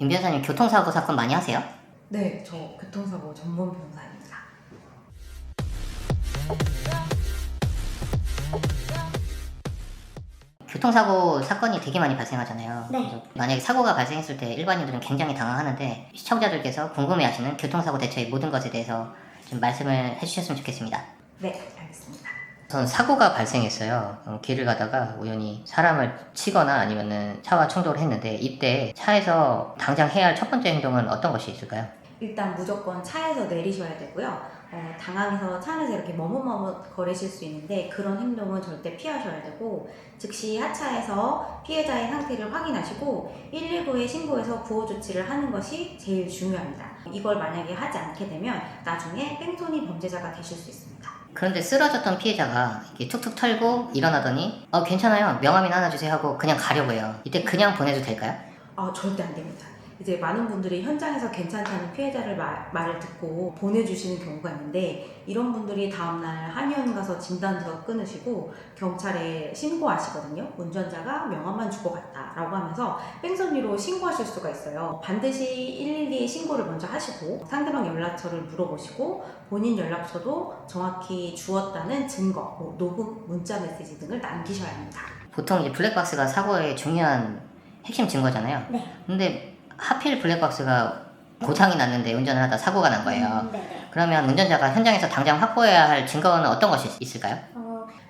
윤 변호사님 교통사고 사건 많이 하세요? 네, 저 교통사고 전문 변호사입니다. 교통사고 사건이 되게 많이 발생하잖아요. 네. 그래서 만약에 사고가 발생했을 때 일반인들은 굉장히 당황하는데 시청자들께서 궁금해하시는 교통사고 대처의 모든 것에 대해서 좀 말씀을 해주셨으면 좋겠습니다. 네, 알겠습니다. 전 사고가 발생했어요. 길을 가다가 우연히 사람을 치거나 아니면은 차와 충돌을 했는데 이때 차에서 당장 해야 할 첫 번째 행동은 어떤 것이 있을까요? 일단 무조건 차에서 내리셔야 되고요. 당황해서 차 안에서 이렇게 머뭇머뭇거리실 수 있는데 그런 행동은 절대 피하셔야 되고 즉시 하차해서 피해자의 상태를 확인하시고 119에 신고해서 구호 조치를 하는 것이 제일 중요합니다. 이걸 만약에 하지 않게 되면 나중에 뺑소니 범죄자가 되실 수 있습니다. 그런데 쓰러졌던 피해자가 이렇게 툭툭 털고 일어나더니 괜찮아요, 명함이나 하나 주세요 하고 그냥 가려고 해요. 이때 그냥 보내도 될까요? 절대 안 됩니다. 이제 많은 분들이 현장에서 괜찮다는 피해자를 말을 듣고 보내주시는 경우가 있는데 이런 분들이 다음날 한의원 가서 진단서 끊으시고 경찰에 신고하시거든요. 운전자가 명함만 주고 갔다라고 하면서 뺑소니로 신고하실 수가 있어요. 반드시 112에 신고를 먼저 하시고 상대방 연락처를 물어보시고 본인 연락처도 정확히 주었다는 증거, 녹음, 문자 메시지 등을 남기셔야 합니다. 보통 이제 블랙박스가 사고의 중요한 핵심 증거잖아요. 네. 근데 하필 블랙박스가 고장이 났는데 운전을 하다 사고가 난 거예요. 네네. 그러면 운전자가 현장에서 당장 확보해야 할 증거는 어떤 것이 있을까요?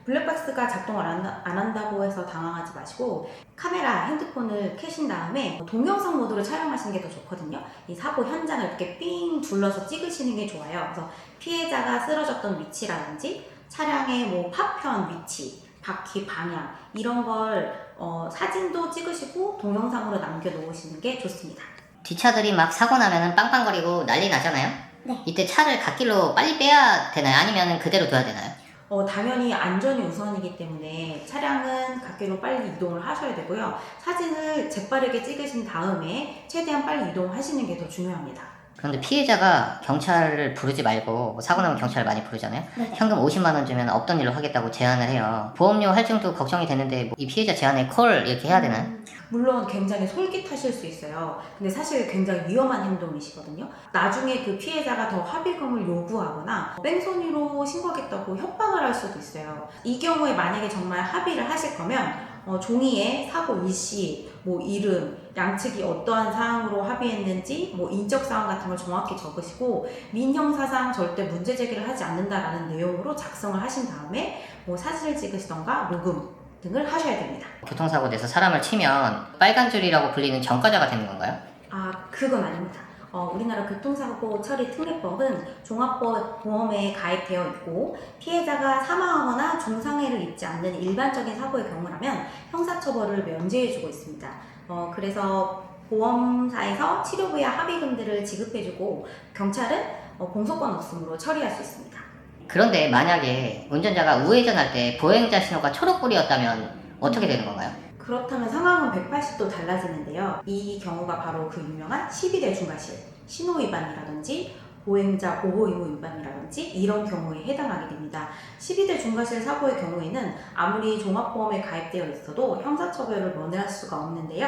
블랙박스가 작동을 안 한다고 해서 당황하지 마시고 카메라, 핸드폰을 켜신 다음에 동영상 모드로 촬영하시는 게 더 좋거든요. 이 사고 현장을 이렇게 삥 둘러서 찍으시는 게 좋아요. 그래서 피해자가 쓰러졌던 위치라든지 차량의 뭐 파편 위치, 바퀴 방향 이런 걸 사진도 찍으시고 동영상으로 남겨놓으시는 게 좋습니다. 뒷차들이 막 사고 나면은 빵빵거리고 난리 나잖아요? 네. 이때 차를 갓길로 빨리 빼야 되나요? 아니면 그대로 둬야 되나요? 당연히 안전이 우선이기 때문에 차량은 갓길로 빨리 이동을 하셔야 되고요. 사진을 재빠르게 찍으신 다음에 최대한 빨리 이동하시는 게 더 중요합니다. 그런데 피해자가 경찰을 부르지 말고 사고 나면 경찰을 많이 부르잖아요? 네. 현금 50만 원 주면 없던 일로 하겠다고 제안을 해요. 보험료 할증도 걱정이 되는데 이 피해자 제안에 콜 이렇게 해야 되나요? 물론 굉장히 솔깃하실 수 있어요. 근데 사실 굉장히 위험한 행동이시거든요. 나중에 그 피해자가 더 합의금을 요구하거나 뺑소니로 신고하겠다고 협박을 할 수도 있어요. 이 경우에 만약에 정말 합의를 하실 거면 종이에 사고 일시, 뭐 이름, 양측이 어떠한 사항으로 합의했는지, 뭐 인적 사항 같은 걸 정확히 적으시고 민형사상 절대 문제 제기를 하지 않는다라는 내용으로 작성을 하신 다음에 뭐 사진을 찍으시던가 녹음 등을 하셔야 됩니다. 교통사고 내서 사람을 치면 빨간 줄이라고 불리는 전과자가 되는 건가요? 그건 아닙니다. 우리나라 교통사고 처리 특례법은 종합보험에 가입되어 있고 피해자가 사망하거나 중상해를 입지 않는 일반적인 사고의 경우라면 형사처벌을 면제해주고 있습니다. 그래서 보험사에서 치료비와 합의금들을 지급해주고 경찰은 공소권 없음으로 처리할 수 있습니다. 그런데 만약에 운전자가 우회전할 때 보행자 신호가 초록불이었다면 어떻게 되는 건가요? 그렇다면 상황은 180도 달라지는데요. 이 경우가 바로 그 유명한 12대 중과실, 신호 위반이라든지 보행자 보호 의무 위반이라든지 이런 경우에 해당하게 됩니다. 12대 중과실 사고의 경우에는 아무리 종합보험에 가입되어 있어도 형사처벌을 면할 수가 없는데요.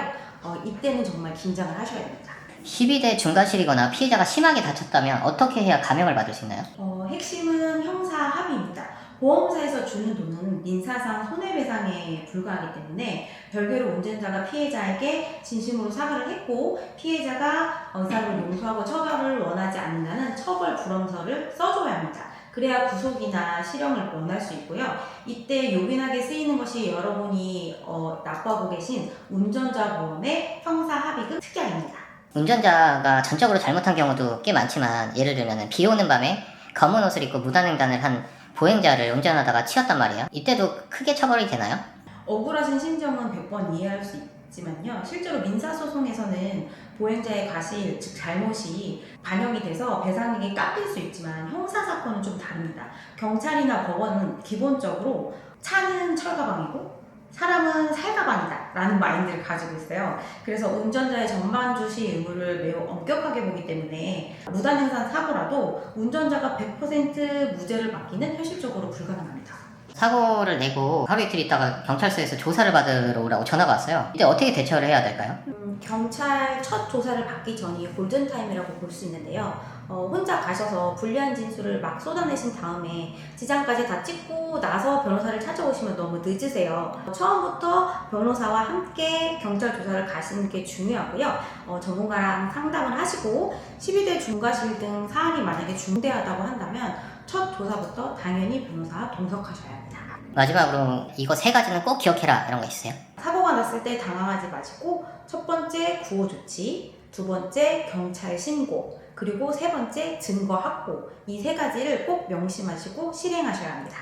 이때는 정말 긴장을 하셔야 됩니다. 12대 중과실이거나 피해자가 심하게 다쳤다면 어떻게 해야 감형을 받을 수 있나요? 핵심은 형사 합의입니다. 보험사에서 주는 돈은 민사상 손해배상에 불과하기 때문에 별개로 운전자가 피해자에게 진심으로 사과를 했고 피해자가 사람을 용서하고 처벌을 원하지 않는다는 처벌 불험서를 써줘야 합니다. 그래야 구속이나 실형을 면할 수 있고요. 이때 요긴하게 쓰이는 것이 여러분이 납부하고 계신 운전자 보험의 형사 합의금 특약입니다. 운전자가 전적으로 잘못한 경우도 꽤 많지만 예를 들면 비 오는 밤에 검은 옷을 입고 무단횡단을 한 보행자를 운전하다가 치였단 말이에요. 이때도 크게 처벌이 되나요? 억울하신 심정은 100번 이해할 수 있지만요. 실제로 민사소송에서는 보행자의 과실, 즉 잘못이 반영이 돼서 배상액이 깎일 수 있지만 형사사건은 좀 다릅니다. 경찰이나 법원은 기본적으로 차는 철가방이고 사람은 살가방이다 라는 마인드를 가지고 있어요. 그래서 운전자의 전반 주시 의무를 매우 엄격하게 보기 때문에 무단횡단 사고라도 운전자가 100% 무죄를 받기는 현실적으로 불가능합니다. 사고를 내고 하루 이틀 있다가 경찰서에서 조사를 받으러 오라고 전화가 왔어요. 이때 어떻게 대처를 해야 될까요? 경찰 첫 조사를 받기 전이 골든타임이라고 볼 수 있는데요. 혼자 가셔서 불리한 진술을 막 쏟아내신 다음에 지장까지 다 찍고 나서 변호사를 찾아오시면 너무 늦으세요. 처음부터 변호사와 함께 경찰 조사를 가시는 게 중요하고요. 전문가랑 상담을 하시고 12대 중과실 등 사안이 만약에 중대하다고 한다면 첫 조사부터 당연히 변호사와 동석하셔야 합니다. 마지막으로 이거 3가지는 꼭 기억해라 이런 거 있어요? 사고가 났을 때 당황하지 마시고 첫 번째 구호 조치, 두 번째 경찰 신고, 그리고 세 번째 증거 확보, 이 3가지를 꼭 명심하시고 실행하셔야 합니다.